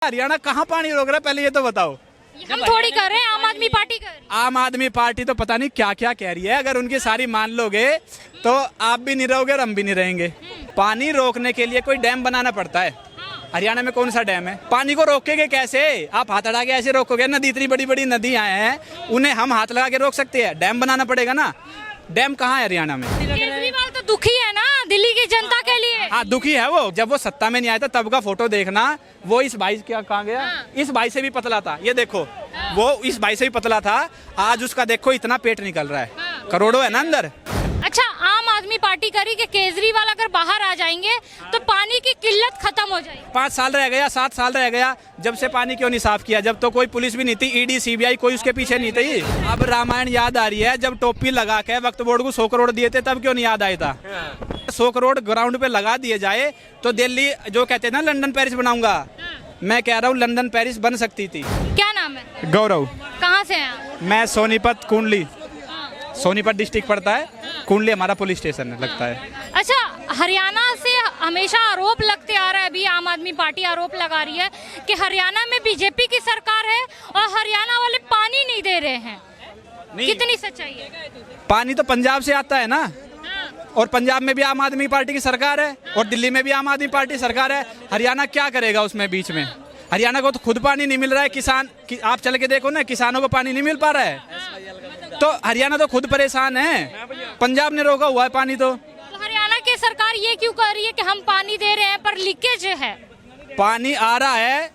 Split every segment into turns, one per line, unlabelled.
हरियाणा कहाँ पानी रोक रहा है, पहले ये तो बताओ।
हम थोड़ी कर रहे हैं, आम आदमी पार्टी कर रही है।
आम आदमी पार्टी तो पता नहीं क्या क्या कह रही है। अगर उनकी सारी मान लोगे तो आप भी नहीं रहोगे और हम भी नहीं रहेंगे। पानी रोकने के लिए कोई डैम बनाना पड़ता है। हरियाणा में कौन सा डैम है? पानी को रोकेंगे कैसे? आप हाथ अड़ा के ऐसे रोकोगे? नदी, इतनी बड़ी बड़ी नदियां हैं, उन्हें हम हाथ लगा के रोक सकते हैं? डैम बनाना पड़ेगा ना। डैम कहाँ है हरियाणा में?
केजरीवाल तो दुखी है ना दिल्ली की जनता के लिए।
हाँ, दुखी है वो। जब वो सत्ता में नहीं आया था तब का फोटो देखना, वो इस भाई क्या कहाँ गया? इस भाई से भी पतला था, ये देखो। वो इस भाई से भी पतला था, आज उसका देखो इतना पेट निकल रहा है। करोड़ों है ना अंदर।
अच्छा, आम आदमी पार्टी करी कि केजरीवाल अगर बाहर आ जाएंगे तो पानी की किल्लत खत्म हो जाएगी।
5 साल रह गया, 7 साल रह गया, जब से पानी क्यों नहीं साफ किया? जब तो कोई पुलिस भी नहीं थी, ईडी सीबीआई कोई उसके पीछे नहीं थी। अब रामायण याद आ रही है, जब टोपी लगा के वक्त बोर्ड को 100 करोड़ दिए थे, तब क्यों नहीं याद आया था? 100 करोड़ ग्राउंड पे लगा दिए जाए तो दिल्ली, जो कहते हैं ना लंदन पेरिस बनाऊंगा, मैं कह रहा हूँ लंदन पेरिस बन सकती थी।
क्या नाम है?
गौरव।
कहाँ से हैं आप?
मैं सोनीपत कुंडली, सोनीपत डिस्ट्रिक्ट पड़ता है, कुंडली हमारा पुलिस स्टेशन लगता है।
अच्छा, हरियाणा से हमेशा आरोप लगते आ रहा है, अभी आम आदमी पार्टी आरोप लगा रही है कि हरियाणा में बीजेपी की सरकार है और हरियाणा वाले पानी नहीं दे रहे हैं। कितनी सच्चाई है?
पानी तो पंजाब से आता है ना, और पंजाब में भी आम आदमी पार्टी की सरकार है और दिल्ली में भी आम आदमी पार्टी सरकार है। हरियाणा क्या करेगा उसमें बीच में? हरियाणा को तो खुद पानी नहीं मिल रहा है। किसान आप चल के देखो ना, किसानों को पानी नहीं मिल पा रहा है, तो हरियाणा तो खुद परेशान है। पंजाब ने रोका हुआ है पानी। तो
हरियाणा की सरकार ये क्यों कर रही है कि हम पानी दे रहे हैं पर लीकेज है?
पानी आ रहा है,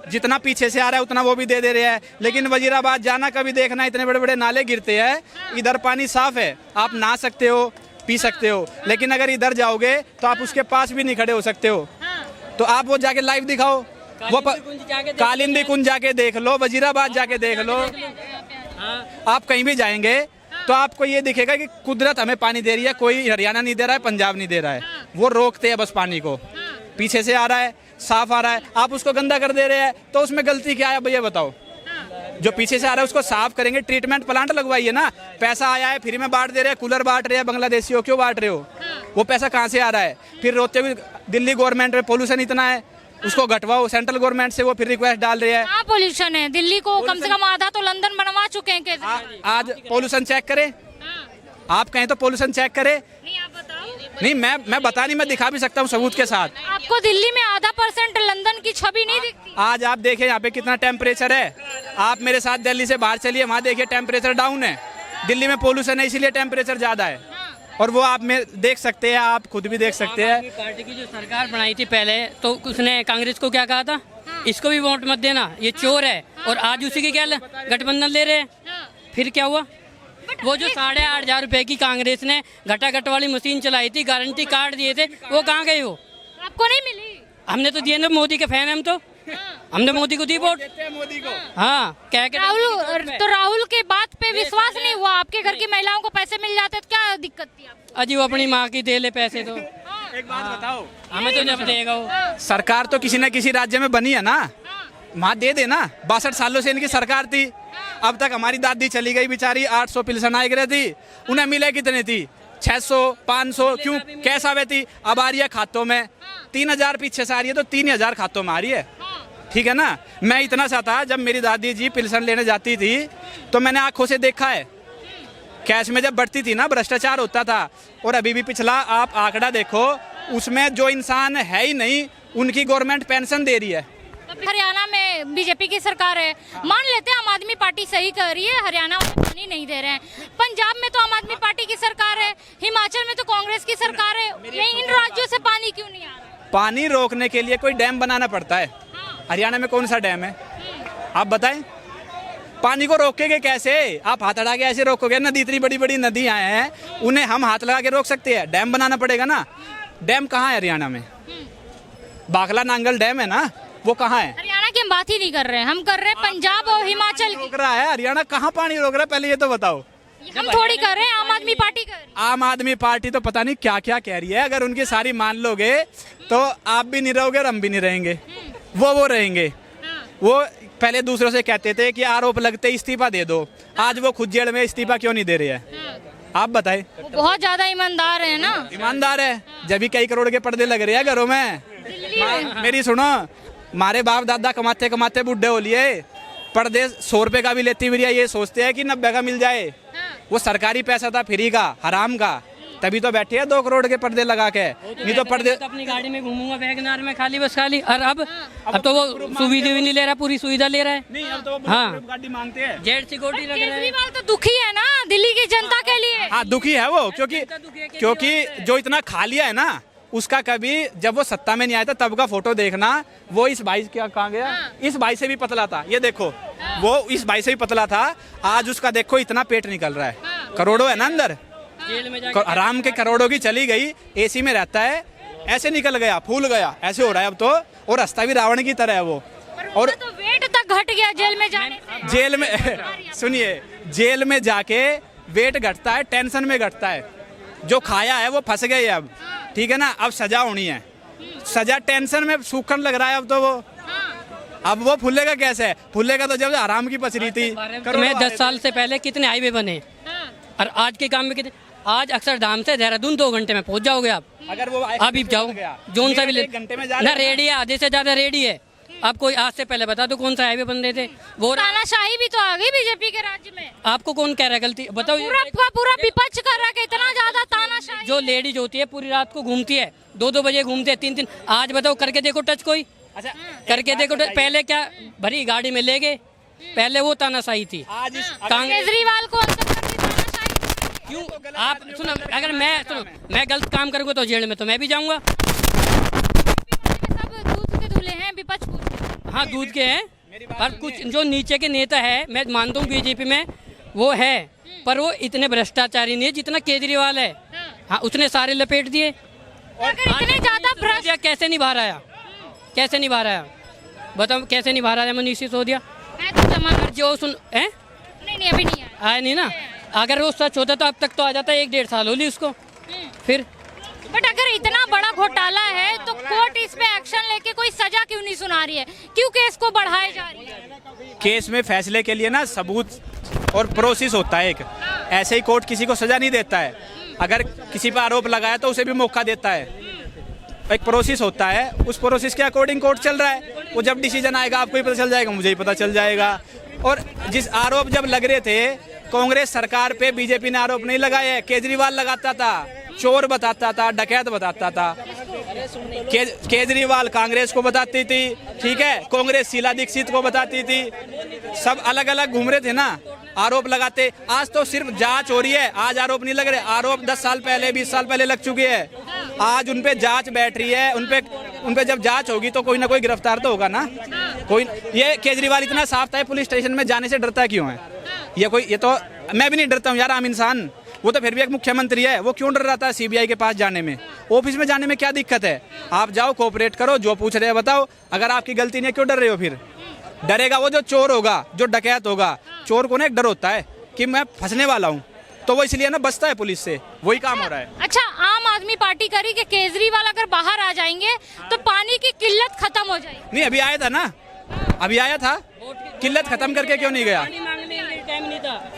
जितना पीछे से आ रहा है उतना वो भी दे रहे हैं, लेकिन वजीराबाद जाना कभी देखना, इतने बड़े बड़े नाले गिरते हैं, इधर पानी साफ है, आप नहा सकते हो, पी सकते हो। लेकिन अगर इधर जाओगे तो आप उसके पास भी नहीं खड़े हो सकते हो। तो आप वो जाके लाइव दिखाओ, वो कालिंदी कुंज जाके देख लो, वजीराबाद जाके देख लो, आप कहीं भी जाएंगे तो आपको ये दिखेगा कि कुदरत हमें पानी दे रही है। कोई हरियाणा नहीं दे रहा है, पंजाब नहीं दे रहा है, वो रोकते हैं बस पानी को। पीछे से आ रहा है, साफ आ रहा है, आप उसको गंदा कर दे रहे हैं, तो उसमें गलती क्या है भैया बताओ? जो पीछे से आ रहा है उसको साफ करेंगे, ट्रीटमेंट प्लांट लगवाइए ना। पैसा आया है, फ्री में बांट दे रहे हैं, कूलर बांट रहे हैं, बांग्लादेशियों क्यों बांट रहे हो? वो पैसा कहाँ से आ रहा है? फिर रोते हुए दिल्ली गवर्नमेंट में पोल्यूशन इतना है, उसको घटवाओ। सेंट्रल गवर्नमेंट से वो फिर रिक्वेस्ट डाल रहे हैं।
हाँ, पोल्यूशन है दिल्ली को, कम से कम आधा तो लंदन बनवा चुके हैं केजरीवाल।
आज पोल्यूशन चेक करें, आप कहें तो पोल्यूशन चेक करें।
नहीं, आप बताओ।
नहीं, मैं बता नहीं, मैं दिखा भी सकता हूँ सबूत के साथ।
आपको दिल्ली में आधा % लंदन की छवि नहीं दिखती?
आज आप देखिए यहाँ पे कितना टेम्परेचर है। आप मेरे साथ दिल्ली से बाहर चलिए, वहाँ देखिए टेम्परेचर डाउन है। दिल्ली में पोल्यूशन है इसीलिए टेम्परेचर ज्यादा है, और वो आप में देख सकते हैं, आप खुद भी देख सकते हैं।
पार्टी की जो सरकार बनाई थी पहले, तो उसने कांग्रेस को क्या कहा था? इसको भी वोट मत देना, ये चोर है। और आज उसी की क्या गठबंधन ले रहे हैं। फिर क्या हुआ? वो जो 8,500 रुपए की कांग्रेस ने घटाघट वाली मशीन चलाई थी, गारंटी कार्ड दिए थे, वो कहाँ गए? वो
आपको नहीं मिली?
हमने तो दिए ना, मोदी के फैन हम तो। हमने मोदी को दी वोट।
मोदी को।
हाँ, क्या
राहुल के बात पे विश्वास नहीं हुआ? आपके घर की महिलाओं को पैसे मिल जाते तो क्या दिक्कत थी आपको?
अजी वो अपनी माँ की दे ले पैसे तो।
एक बात बताओ,
हमें तो जब देगा वो।
सरकार तो किसी न किसी राज्य में बनी है ना, वहाँ दे देना। 62 सालों से इनकी सरकार थी, अब तक हमारी दादी चली गई बेचारी, 800 पेंशन आई रही थी, उन्हें मिले कितने थी? 600 500 क्यों कैसा आवे थी? अब आ रही है खातों में 3000 पीछे से आ रही है, तो 3000 खातों में आ रही है। ठीक है ना। मैं इतना सा था, जब मेरी दादी जी पेंशन लेने जाती थी तो मैंने आंखों से देखा है, कैश में जब बढ़ती थी ना भ्रष्टाचार होता था। और अभी भी पिछला आप आंकड़ा देखो, उसमें जो इंसान है ही नहीं उनकी गवर्नमेंट पेंशन दे रही है।
हरियाणा में बीजेपी की सरकार है, मान लेते हैं आम आदमी पार्टी सही कर रही है, हरियाणा में पानी नहीं दे रहे हैं। पंजाब में तो आम आदमी पार्टी की सरकार है, हिमाचल में तो कांग्रेस की सरकार है, इन राज्यों से पानी क्यों नहीं आ रहा?
पानी रोकने के लिए कोई डैम बनाना पड़ता है। हरियाणा में कौन सा डैम है? आप बताएं। पानी को रोकेंगे कैसे? आप हाथ अड़ा के ऐसे रोकोगे? नदी, इतनी बड़ी बड़ी नदियां हैं, उन्हें हम हाथ लगा के रोक सकते हैं? डैम बनाना पड़ेगा ना। डैम कहाँ है हरियाणा में? बाखला नांगल डैम है ना, वो कहाँ है?
हरियाणा की हम बात ही नहीं कर रहे हैं, हम कर रहे हैं पंजाब और हिमाचल की।
रोक रहा है हरियाणा, कहाँ पानी रोक रहा है पहले ये तो बताओ।
हम थोड़ी कर रहे हैं, आम आदमी पार्टी कर रही है।
आम आदमी पार्टी तो पता नहीं क्या क्या कह रही है। अगर उनकी सारी मान लोगे तो आप भी नहीं रहोगे और हम भी नहीं रहेंगे, वो रहेंगे। वो पहले दूसरों से कहते थे कि आरोप लगते इस्तीफा दे दो, आज वो खुद जेल में, इस्तीफा क्यों नहीं दे रहे हैं? आप बताएं।
बहुत ज्यादा ईमानदार है ना।
ईमानदार है, जब भी कई करोड़ के पर्दे लग रहे हैं घरों में। मेरी सुनो, हमारे बाप दादा कमाते कमाते बुढ़े हो लिए, पर्दे 100 रुपए का भी लेती हुई ये सोचते हैं कि 90 का मिल जाए। वो सरकारी पैसा था, फ्री का, हराम का, तभी तो बैठे हैं 2 करोड़ के पर्दे लगा के। नहीं तो पर्दे
तो अपनी गाड़ी में घूमूंगा वैगनार में खाली बस खाली। और अब तो वो सुविधा भी नहीं ले रहा, पूरी सुविधा ले रहा है।
नहीं, अब तो वो
हाँ।
गाड़ी मांगते हैं।
जेड सिक्योरिटी लग रहा है।
केजरीवाल तो दुखी है ना दिल्ली की जनता के लिए।
हाँ, दुखी है वो, क्योंकि जो इतना खा लिया है ना, उसका कभी जब वो सत्ता में नहीं आया था तब का फोटो देखना, वो इस भाई क्या कहाँ गया, इस भाई से भी पतला था, ये देखो, वो इस भाई से भी पतला था, आज उसका देखो इतना पेट निकल रहा है, करोड़ों है ना अंदर,
जेल में जाके
आराम के करोड़ों की चली गई, एसी में रहता है, ऐसे निकल गया, फूल गया, ऐसे हो रहा है अब तो, और रास्ता भी रावण की तरह है वो। और
तो वेट तक घट गया जेल में जाने से।
जेल में सुनिए, जेल में जाके वेट घटता है, टेंशन में घटता है, जो खाया है वो फंस गए अब, ठीक है ना, अब सजा होनी है, सजा टेंशन में सूखन लग रहा है अब तो वो, अब वो फूलेगा कैसे, फूलेगा तो जब आराम की पसरी थी।
में 10 साल से पहले कितने हाईवे बने और आज के काम में कितने, आज अक्षरधाम से देहरादून 2 घंटे में पहुंच जाओगे आप।
अगर वो
अभी जाओ जोन सा भी ले,
1 घंटे में जा
ना रेडी है, आधे से ज्यादा रेडी है। आप कोई आज से पहले बता दो कौन सा हाईवे बन रहे थे वो।
तानाशाही भी तो आ गई बीजेपी के राज्य में।
आपको कौन कह रहा है गलती बताओ।
पूरा विपक्ष कर रहा है कि इतना ज्यादा तानाशाही।
जो लेडीज होती है पूरी रात को घूमती है, 2-2 बजे घूमते हैं, 3-3। आज बताओ करके देखो टच कोई,
अच्छा
करके देखो टच। पहले क्या भरी गाड़ी में ले गए, पहले वो तानाशाही थी।
आज
केजरीवाल को अंदर कर दी तानाशाही।
क्यों आप सुनो, अगर मैं गलत काम करूँगा तो जेल में तो मैं भी जाऊँगा।
सब दूध के दूल्हे हैं विपक्ष को।
हाँ दूध के हैं, पर कुछ जो नीचे के नेता है, मैं मानता हूँ बीजेपी में वो है, पर वो इतने भ्रष्टाचारी नहीं है जितना केजरीवाल है। हाँ उसने सारे लपेट दिए।
अगर इतने ज्यादा भ्रष्ट
कैसे निभा रहा है, कैसे निभा रहा है बताओ, कैसे निभा रहा है मनीष सिसोदिया।
मैं तो जमा कर
जो सुन है
नहीं अभी नहीं आया।
आया नहीं ना, अगर वो सच होता तो अब तक तो आ जाता, 1-1.5 साल हो ली उसको। फिर
बट अगर इतना बड़ा घोटाला है तो कोर्ट इस पे एक्शन लेके कोई सजा क्यों नहीं सुना रही है, क्यों केस को बढ़ाए जा रही है।
केस में फैसले के लिए ना सबूत और प्रोसेस होता है एक, ऐसे ही कोर्ट किसी को सजा नहीं देता है, अगर किसी पर आरोप लगाया तो उसे भी मौका देता है, एक प्रोसेस होता है, उस प्रोसेस के अकॉर्डिंग कोर्ट चल रहा है। वो जब डिसीजन आएगा आपको ही पता चल जाएगा, मुझे ही पता चल जाएगा। और जिस आरोप जब लग रहे थे कांग्रेस सरकार पे, बीजेपी ने आरोप नहीं लगाए, केजरीवाल लगाता था, चोर बताता था, डकैत बताता था, केजरीवाल कांग्रेस को बताती थी, ठीक है, कांग्रेस शीला दीक्षित को बताती थी, सब अलग अलग घूम रहे थे ना, आरोप लगाते। आज तो सिर्फ जांच हो रही है, आज आरोप नहीं लग रहे, आरोप 10 साल पहले 20 साल पहले लग चुके हैं, आज उनपे जांच बैठ रही है, उनपे जब जांच होगी तो कोई ना कोई गिरफ्तार तो होगा ना कोई। ये केजरीवाल इतना साफ था, पुलिस स्टेशन में जाने से डरता क्यों है, ये तो मैं भी नहीं डरता हूँ यार, आम इंसान, वो तो फिर भी एक मुख्यमंत्री है, वो क्यों डर रहा था सीबीआई के पास जाने में, ऑफिस में जाने में क्या दिक्कत है, आप जाओ कोऑपरेट करो, जो पूछ रहे हैं बताओ, अगर आपकी गलती नहीं है क्यों डर रहे हो, फिर डरेगा वो जो चोर होगा, जो डकैत होगा, चोर को ना एक डर होता है कि मैं फंसने वाला हूँ, तो वो इसलिए ना बचता है पुलिस से, वही काम हो रहा है।
अच्छा, आम आदमी पार्टी करी कि केजरीवाल अगर बाहर आ जाएंगे तो पानी की किल्लत खत्म हो जाएगी।
नहीं अभी आया था ना, अभी आया था, किल्लत खत्म करके क्यों नहीं गया,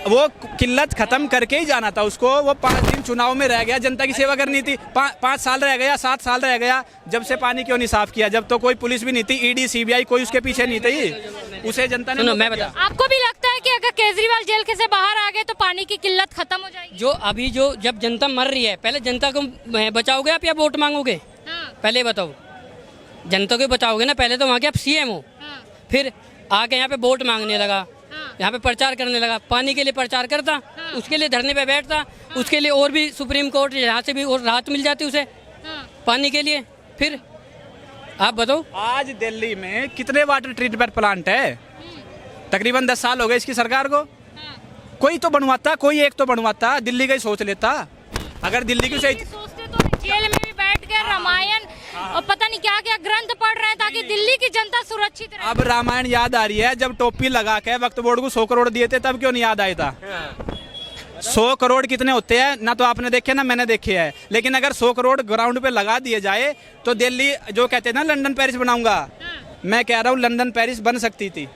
वो किल्लत खत्म करके ही जाना था उसको, वो 5 दिन चुनाव में रह गया, जनता की सेवा करनी थी, 5 साल रह गया, 7 साल रह गया, जब से पानी क्यों नहीं साफ किया, जब तो कोई पुलिस भी नहीं थी, ईडी सीबीआई कोई उसके पीछे नहीं थी, उसे जनता ने।
मैं बता,
आपको भी लगता है कि अगर केजरीवाल जेल के से बाहर आ गए तो पानी की किल्लत खत्म हो जाएगी?
जो अभी जो जब जनता मर रही है, पहले जनता को बचाओगे आप या वोट मांगोगे? पहले बताओ, जनता को बचाओगे ना, पहले तो वहाँ के आप सीएम हो, फिर आके यहाँ पे वोट मांगने लगा, यहाँ पे प्रचार करने लगा, पानी के लिए प्रचार करता, उसके लिए धरने पे बैठता, उसके लिए और भी सुप्रीम कोर्ट यहाँ से भी और राहत मिल जाती उसे पानी के लिए। फिर आप बताओ,
आज दिल्ली में कितने वाटर ट्रीटमेंट प्लांट है, तकरीबन 10 साल हो गए इसकी सरकार को, कोई तो बनवाता, कोई एक तो बनवाता, दिल्ली का ही सोच लेता, अगर दिल्ली की सही
सोचते तो जेल में भी बैठ कर रामायण और पता नहीं क्या क्या ग्रंथ पढ़ रहे हैं ताकि दिल्ली की जनता सुरक्षित रहे।
अब रामायण याद आ रही है, जब टोपी लगा के वक्त बोर्ड को 100 करोड़ दिए थे तब क्यों नहीं याद आया था। 100 करोड़ कितने होते हैं ना, तो आपने देखे ना मैंने देखे है, लेकिन अगर 100 करोड़ ग्राउंड पे लगा दिए जाए तो दिल्ली, जो कहते हैं ना लंदन पेरिस बनाऊंगा, मैं कह रहा हूँ लंदन पेरिस बन सकती थी,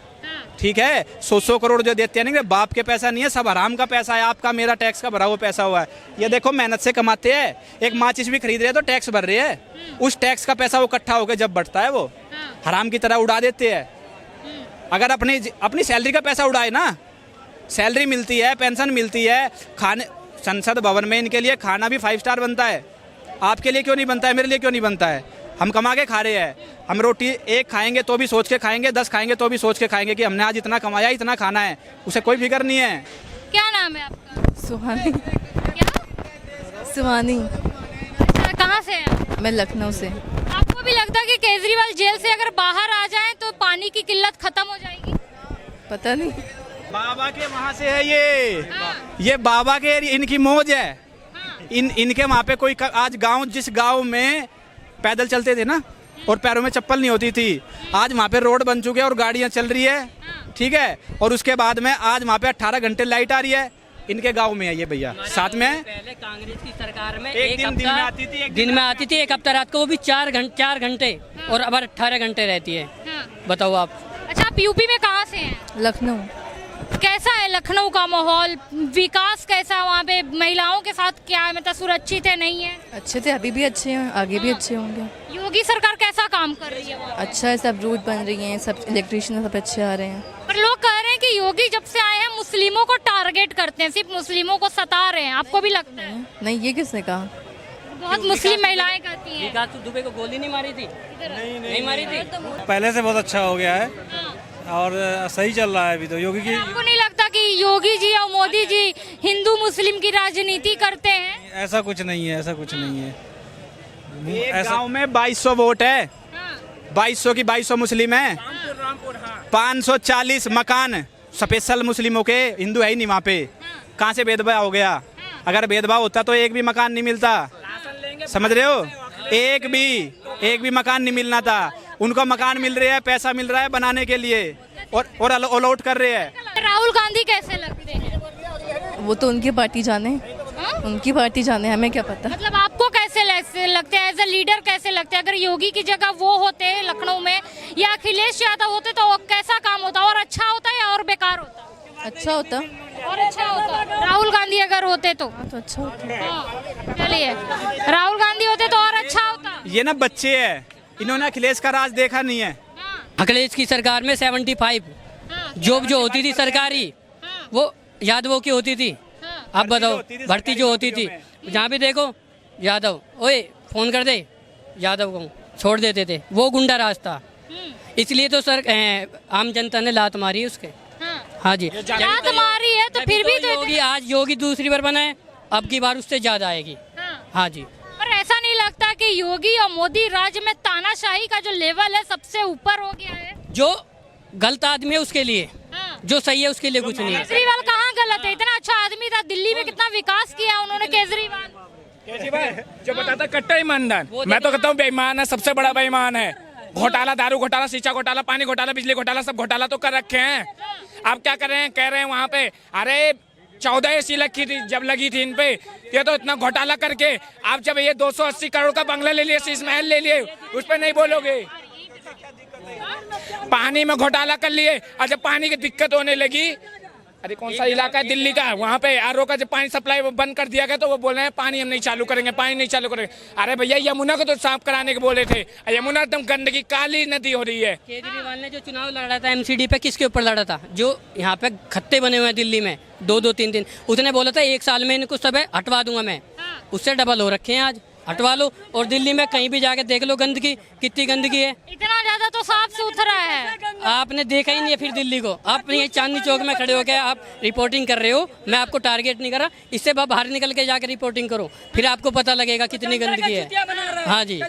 ठीक है, 100 करोड़ जो देते हैं ना, बाप के पैसा नहीं है, सब हराम का पैसा है, आपका मेरा टैक्स का भरा हुआ पैसा हुआ है। ये देखो मेहनत से कमाते हैं, एक माचिस भी खरीद रहे हैं तो टैक्स भर रहे हैं, उस टैक्स का पैसा वो इकट्ठा होकर जब बढ़ता है वो हराम की तरह उड़ा देते हैं। अगर अपनी सैलरी का पैसा उड़ाए ना, सैलरी मिलती है, पेंशन मिलती है, खाने संसद भवन में इनके लिए खाना भी 5 स्टार बनता है, आपके लिए क्यों नहीं बनता है, मेरे लिए क्यों नहीं बनता है? हम कमा के खा रहे हैं, हम रोटी एक खाएंगे तो भी सोच के खाएंगे, 10 खाएंगे तो भी सोच के खाएंगे कि हमने आज इतना कमाया, इतना खाना है, उसे कोई फिक्र नहीं है।
क्या नाम है आपका?
सुहानी।
क्या?
सुहानी।
अच्छा, कहाँ से हैं?
मैं लखनऊ से।
आपको भी लगता है कि केजरीवाल जेल से अगर बाहर आ जाएं तो पानी की किल्लत खत्म हो जाएगी?
पता नहीं।
बाबा के वहाँ से है ये बाबा के इनकी मौज है। इनके वहाँ पे कोई आज गांव, जिस गांव में पैदल चलते थे ना और पैरों में चप्पल नहीं होती थी, आज वहाँ पे रोड बन चुके हैं और गाड़ियाँ चल रही है, ठीक है। और उसके बाद में आज वहाँ पे 18 घंटे लाइट आ रही है, इनके गांव में है ये भैया, साथ में।
पहले कांग्रेस की सरकार में
एक दिन में आती थी,
दिन में आती थी, एक हफ्ता रात को, वो भी 4 घंटे और अब 18 घंटे रहती है। बताओ आप।
अच्छा, आप यूपी में कहाँ से हैं?
लखनऊ।
कैसा है लखनऊ का माहौल, विकास कैसा है वहाँ पे, महिलाओं के साथ क्या है, मतलब सुरक्षित है नहीं है?
अच्छे थे, अभी भी अच्छे हैं, आगे भी अच्छे होंगे।
योगी सरकार कैसा काम कर रही है वहाँ?
अच्छा है, सब रोड बन रही हैं, सब इलेक्ट्रिशियन सब अच्छे आ रहे हैं।
पर लोग कह रहे हैं कि योगी जब से आए हैं मुस्लिमों को टारगेट करते हैं, सिर्फ मुस्लिमों को सता रहे हैं, आपको भी लगता है?
नहीं, ये किसने कहा?
बहुत मुस्लिम महिलाएं कहती हैं।
विकास दुबे को गोली नहीं मारी थी? नहीं मारी थी।
पहले से बहुत अच्छा हो गया है और सही चल रहा है अभी तो। योगी की
आपको नहीं लगता कि योगी जी और मोदी जी हिंदू मुस्लिम की राजनीति करते हैं?
ऐसा कुछ नहीं है, ऐसा कुछ नहीं है।
एक गांव में 2200 वोट है, 2200 की 2200 मुस्लिम है, 540 मकान स्पेशल मुस्लिमों के, हिंदू है ही नहीं वहाँ पे, कहाँ से भेदभाव हो गया? अगर भेदभाव होता तो एक भी मकान नहीं मिलता, समझ रहे हो? एक भी मकान नहीं मिलना था, उनको मकान मिल रहे हैं, पैसा मिल रहा है बनाने के लिए और अलॉट कर रहे हैं।
राहुल गांधी कैसे लगते हैं?
वो तो उनकी पार्टी जाने, उनकी पार्टी जाने, हमें क्या पता।
मतलब आपको कैसे लगते हैं, एज ए लीडर कैसे लगते हैं? अगर योगी की जगह वो होते लखनऊ में या अखिलेश यादव होते तो कैसा काम होता, और अच्छा होता या और बेकार होता?
अच्छा होता।
और अच्छा होता। राहुल गांधी अगर होते तो
अच्छा होता।
चलिए, राहुल गांधी होते तो और अच्छा होता।
ये ना बच्चे हैं, इन्होंने अखिलेश का राज देखा नहीं है।
अखिलेश की सरकार में 75 जॉब जो होती थी सरकारी, वो यादवों की होती थी। अब बताओ, भर्ती जो होती थी, जहाँ भी देखो यादव, ओए फोन कर दे, यादव को छोड़ देते थे, वो गुंडा राज था। इसलिए तो सर आम जनता ने लात मारी उसके। हाँ जी,
लात मारी है तो फिर भी तो
योगी, आज योगी दूसरी बार बना है, अब की बार उससे ज्यादा आएगी। हाँ जी।
पर ऐसा नहीं लगता कि योगी और मोदी राज्य में तानाशाही का जो लेवल है सबसे ऊपर हो गया है?
जो गलत आदमी है उसके लिए, जो सही है उसके लिए कुछ नहीं है।
केजरीवाल कहाँ गलत है? इतना अच्छा आदमी था, दिल्ली में कितना विकास किया उन्होंने। केजरीवाल
जो बताता कट्टर ईमानदार, मैं तो कहता हूँ बेईमान है, सबसे बड़ा बेईमान है। घोटाला, दारू घोटाला, शिक्षा घोटाला, पानी घोटाला, बिजली घोटाला, सब घोटाला तो कर रखे हैं। आप क्या कर रहे हैं? कह रहे हैं वहाँ पे, अरे 14 AC लगी थी, जब लगी थी इन पे, ये तो इतना घोटाला करके आप जब ये 280 करोड़ का बंगला ले लिए, शीश महल ले लिए, उस पर नहीं बोलोगे। पानी में घोटाला कर लिए, और जब पानी की दिक्कत होने लगी, अरे कौन सा इलाका है दिल्ली का, वहाँ पे RO का जब पानी सप्लाई बंद कर दिया गया तो वो बोल रहे हैं पानी हम नहीं चालू करेंगे, पानी नहीं चालू करेंगे। अरे भैया, यमुना को तो साफ कराने के बोले थे, यमुना एकदम गंदगी काली नदी हो रही है।
केजरीवाल ने जो चुनाव लड़ा था MCD पे, किसके ऊपर लड़ा था? जो यहाँ पे खत्ते बने हुए हैं दिल्ली में, 2-2, 3-3, उसने बोला था 1 साल में इनको सब हटवा दूंगा मैं, उससे डबल हो रखे हैं, आज हटवा लो। और दिल्ली में कहीं भी जाके देख लो गंदगी, कितनी गंदगी है।
इतना ज्यादा तो साफ सुथरा है।
आपने देखा ही नहीं है फिर दिल्ली को। आप ये चांदनी चौक में खड़े होकर आप रिपोर्टिंग कर रहे हो, मैं आपको टारगेट नहीं कर रहा, इससे बाहर निकल के जाकर रिपोर्टिंग करो, फिर आपको पता लगेगा कितनी गंदगी है। हाँ जी।